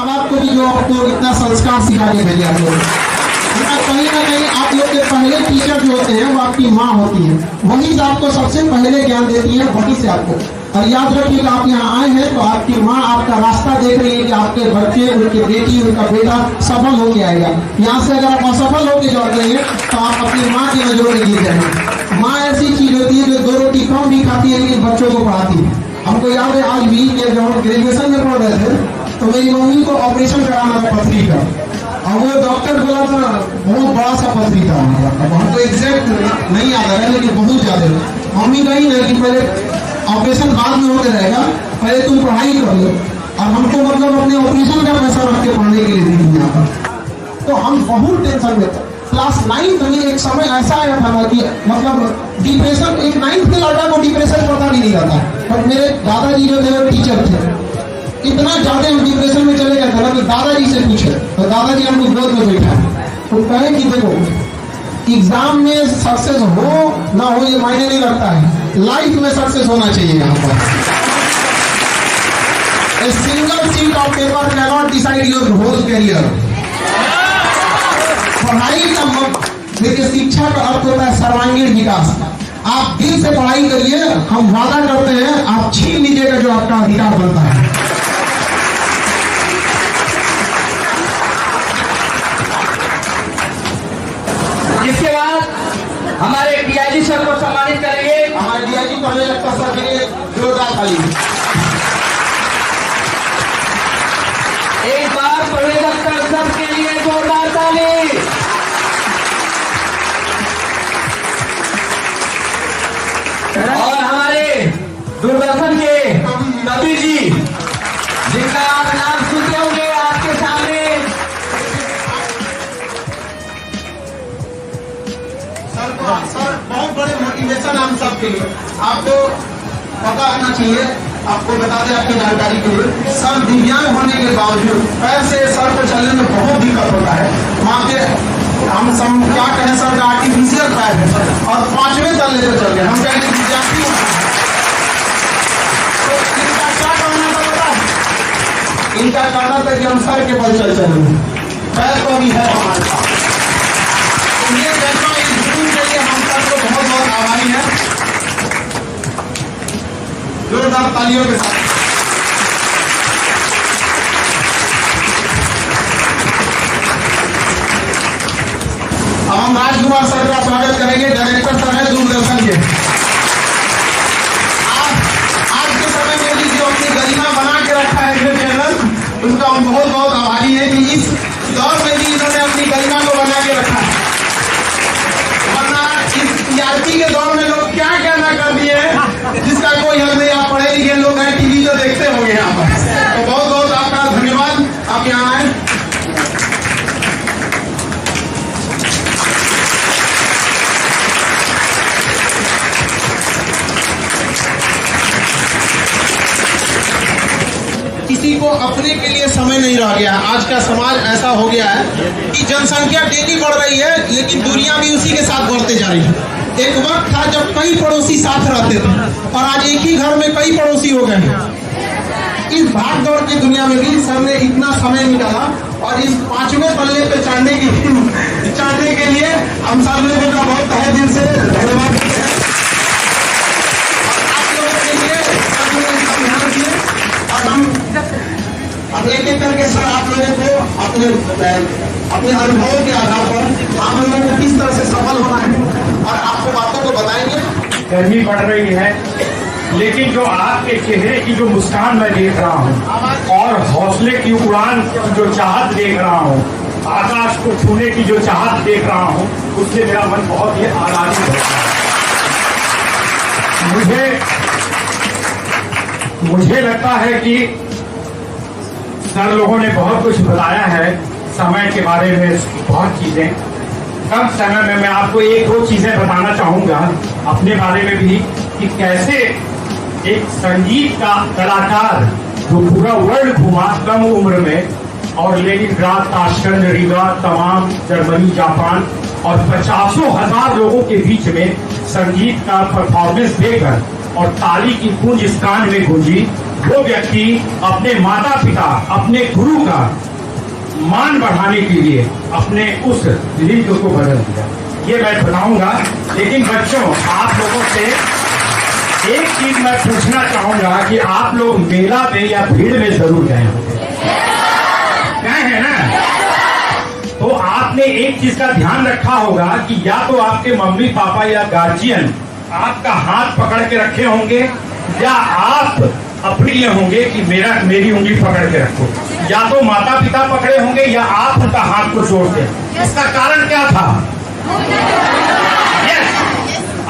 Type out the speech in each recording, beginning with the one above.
बाप को भी जो आपको इतना संस्कार सिखा के भेजा है, कहीं ना कहीं आप लोग के पहले टीचर जो होते हैं वो आपकी माँ होती है, वही से आपको सबसे पहले ज्ञान देती है, वही से आपको। और याद रखिएगा आप यहाँ आए हैं तो आपकी माँ आपका रास्ता देख रही है कि आपके बच्चे, उनके बेटी, उनका बेटा सफल होके आएगा। यहाँ से अगर आप असफल होके जाते हैं तो आप अपनी माँ की नजरों में गिर जाएंगे। माँ ऐसी चीज होती है जो 2 रोटी कम भी खाती है लेकिन बच्चों को पढ़ाती है। हमको याद है आज भी कि जब हम ग्रेजुएशन में पढ़ रहे थे तो मेरी मम्मी को ऑपरेशन कराना था पथरी का, और वो डॉक्टर बोला था बहुत बड़ा सा पथरी था। अब हमको एग्जैक्ट नहीं याद है लेकिन बहुत ज्यादा। मम्मी कही ना कि पहले ऑपरेशन बाद में होते रहेगा, पहले तुम पढ़ाई कर लो, और हमको मतलब अपने ऑपरेशन का पैसा रख के पढ़ने के लिए दी यहाँ पर। तो हम बहुत टेंशन में थे। क्लास 9 में एक समय ऐसा आया था ना कि मतलब डिप्रेशन, एक 9th के लड़का को डिप्रेशन पता भी नहीं रहता, पर मेरे दादाजी जो थे टीचर थे, इतना ज्यादा हम डिप्रेशन में चले गए थे ना कि दादाजी से पूछे तो दादाजी हमको गोद में बैठा तो कहे कि देखो एग्जाम में सक्सेस हो ना हो ये मायने नहीं रखता है, लाइफ में सक्सेस होना चाहिए। यहाँ पर A single sheet of paper cannot decide your whole career। पढ़ाई का देखिए, शिक्षा का अर्थ होता है सर्वांगीण विकास। आप दिल से पढ़ाई करिए, हम वादा करते हैं आप छीन लीजिएगा जो आपका अधिकार बनता है। इसके बाद हमारे डीआईजी सर को सम्मानित करेंगे। हमारे डीआईजी कॉलेज सर के लिए जोरदार ताली। एक बार प्रोजेक्टर सर के लिए जोरदार ताली। और हमारे दूरदर्शन के कवि जी जिनका आप नाम सुनते होंगे आपके सामने, सर बहुत बड़े मोटिवेशन हम सबके लिए। आपको पता होना चाहिए, आपको बता दें आपकी जानकारी के लिए, सर दिव्यांग होने के बावजूद पैर से सर को चलने में बहुत दिक्कत होता है। वहाँ पे हम सब क्या कहें, सर का आर्टिफिशियल पैर है और 5वें तल्ले पे चल गए। हम कहेंगे विद्यार्थी तो इनका क्या करना था पता है? इनका कहना था कि हम सर के बल चल चलेंगे, पैर तो अभी है हमारे पास। ये जज्बा, इस जुनून के लिए हम सबको बहुत बहुत आभारी हैं। जोरदार तालियों के साथ अब हम राजकुमार सर का स्वागत करेंगे। डायरेक्टर सर है दूरदर्शन के। आज के समय में भी जो अपनी गरिमा बना के रखा है जो चैनल, उनका हम बहुत बहुत आभारी है कि इस दौर में भी इन्होंने अपनी गरिमा को बना के रखा है। टीआरपी के दौर में लोग क्या क्या ना कर दिए जिसका कोई हल नहीं। आप पढ़े लिखे लोग हैं, टीवी जो देखते होंगे यहाँ पर, तो बहुत बहुत आपका धन्यवाद, आप यहाँ आए। किसी को अपने के लिए समय नहीं रह गया। आज का समाज ऐसा हो गया है कि जनसंख्या डेली बढ़ रही है लेकिन दूरियां भी उसी के साथ बढ़ते जा रही है। एक वक्त था जब कई पड़ोसी साथ रहते थे और आज एक ही घर में कई पड़ोसी हो गए हैं। इस भाग दौड़ की दुनिया में भी सर ने इतना समय निकाला और इस 5वें पल्ले पे चढ़ने के लिए हम सब लोगों का बहुत तहे दिल से धन्यवाद करते हैं। आप लोगों के लिए ध्यान दिए और हम अब एक एक करके सर आप लोगों को अपने अनुभवों के आधार पर आप लोगों को किस तरह से सफल होना है और आपको बातों को बताएंगे। गर्मी बढ़ रही है लेकिन जो आपके चेहरे की जो मुस्कान मैं देख रहा हूँ और हौसले की उड़ान की जो चाहत देख रहा हूँ, आकाश को छूने की जो चाहत देख रहा हूँ, उससे मेरा मन बहुत ही आनंदित होता है। मुझे लगता है कि सर लोगों ने बहुत कुछ बताया है समय के बारे में, बहुत चीजें। कम समय में मैं आपको एक दो चीजें बताना चाहूंगा अपने बारे में भी कि कैसे एक संगीत का कलाकार जो पूरा वर्ल्ड घुमा कम उम्र में और लेनिनग्राड, ताशकंद, रीवा, तमाम जर्मनी, जापान और 50,000 लोगों के बीच में संगीत का परफॉर्मेंस देकर और ताली की गूंज इस कान में गूंजी वो व्यक्ति अपने माता पिता, अपने गुरु का मान बढ़ाने के लिए अपने उस लिंग को बदल दिया। ये मैं बताऊंगा, लेकिन बच्चों आप लोगों से एक चीज मैं पूछना चाहूंगा कि आप लोग मेला में या भीड़ में जरूर गए होंगे, गए हैं ना? तो आपने एक चीज का ध्यान रखा होगा कि या तो आपके मम्मी पापा या गार्जियन आपका हाथ पकड़ के रखे होंगे, या आप अपने लिए होंगे कि मेरी उंगली पकड़ के रखो। या तो माता पिता पकड़े होंगे या आप उनका हाथ को जोड़ते। इसका कारण क्या था?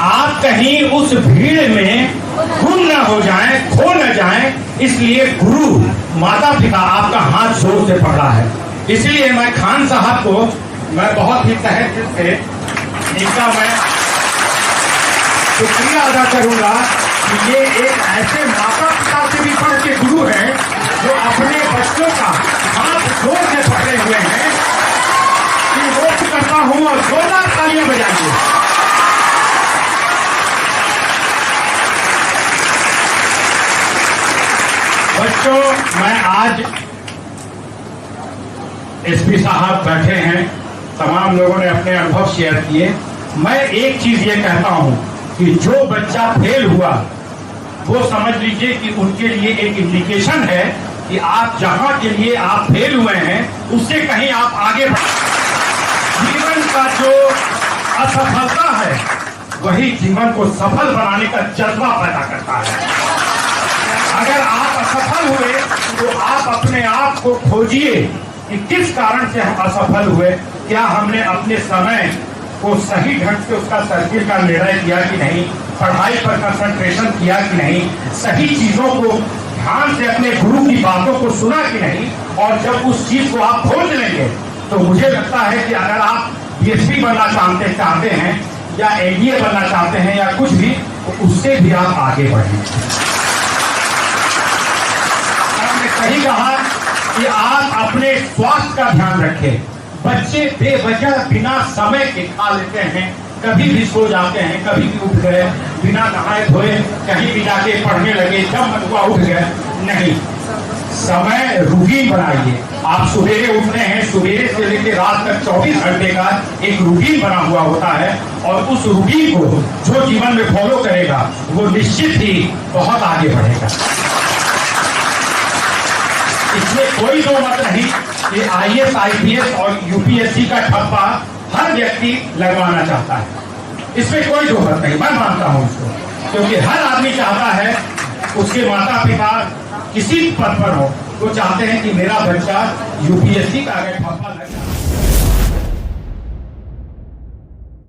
आप कहीं उस भीड़ में गुम न हो जाएं, खो न जाएं, इसलिए गुरु माता पिता आपका हाथ जोर से पकड़ा है। इसलिए मैं खान साहब को मैं बहुत ही तहे दिल से इनका मैं शुक्रिया अदा करूंगा कि ये एक ऐसे माता पिता से भी बढ़ के गुरु हैं जो अपने बच्चों का हाथ जोर से पकड़े हुए हैं कि वो करता हूं और जोरदार तालियां बजाइए। बच्चों, मैं आज एसपी साहब बैठे हैं, तमाम लोगों ने अपने अनुभव शेयर किए। मैं एक चीज ये कहता हूं कि जो बच्चा फेल हुआ वो समझ लीजिए कि उनके लिए एक इंडिकेशन है कि आप जहां के लिए आप फेल हुए हैं उससे कहीं आप आगे जीवन का जो असफलता है वही जीवन को सफल बनाने का जज्बा पैदा करता है। अगर आप असफल हुए तो आप अपने आप को खोजिए कि किस कारण से हम असफल हुए। क्या हमने अपने समय को सही ढंग से उसका सर्किल का निर्णय किया कि नहीं, पढ़ाई पर कंसंट्रेशन किया कि नहीं, सही चीजों को ध्यान से अपने गुरु की बातों को सुना कि नहीं। और जब उस चीज को आप खोज लेंगे तो मुझे लगता है कि अगर आप डीएसपी बनना चाहते हैं या एनडीए बनना चाहते हैं या कुछ भी, तो उससे भी आप आगे बढ़ेंगे। आपने सही कहा कि आप अपने स्वास्थ्य का ध्यान रखें। बच्चे बेवजह बिना समय के खा लेते हैं, कभी भी सो जाते हैं, कभी भी उठ गए, बिना नहाए धोए कहीं भी जाके पढ़ने लगे, जब मन हुआ उठ गए। नहीं, समय रूटीन बनाइए। आप सवेरे उठते हैं, सवेरे से लेकर रात तक 24 घंटे का एक रूटीन बना हुआ होता है, और उस रूटीन को जो जीवन में फॉलो करेगा वो निश्चित ही बहुत आगे बढ़ेगा। इसमें कोई दो मत नहीं कि आईएएस, आईपीएस और यूपीएससी का ठप्पा हर व्यक्ति लगवाना चाहता है। इसमें कोई दो मत नहीं, मैं मानता हूं इसको, क्योंकि हर आदमी चाहता है उसके माता पिता किसी पद पर हो तो चाहते हैं कि मेरा बच्चा यूपीएससी का अगर ठप्पा लग जाए